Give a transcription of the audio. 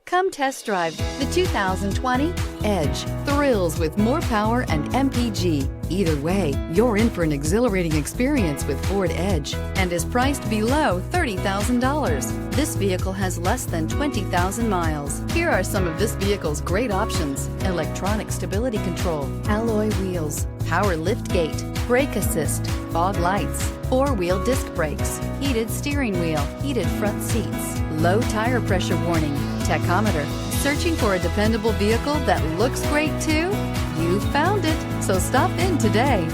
Come test drive the 2020 Edge. Thrills with more power and MPG. Either way, you're in for an exhilarating experience with Ford Edge and is priced below $30,000. This vehicle has less than 20,000 miles. Here are some of this vehicle's great options: electronic stability control, alloy wheels, power liftgate, brake assist, fog lights, four-wheel disc brakes, heated steering wheel, heated front seats, low tire pressure warning, tachometer. Searching for a dependable vehicle that looks great too? You found it, so stop in today.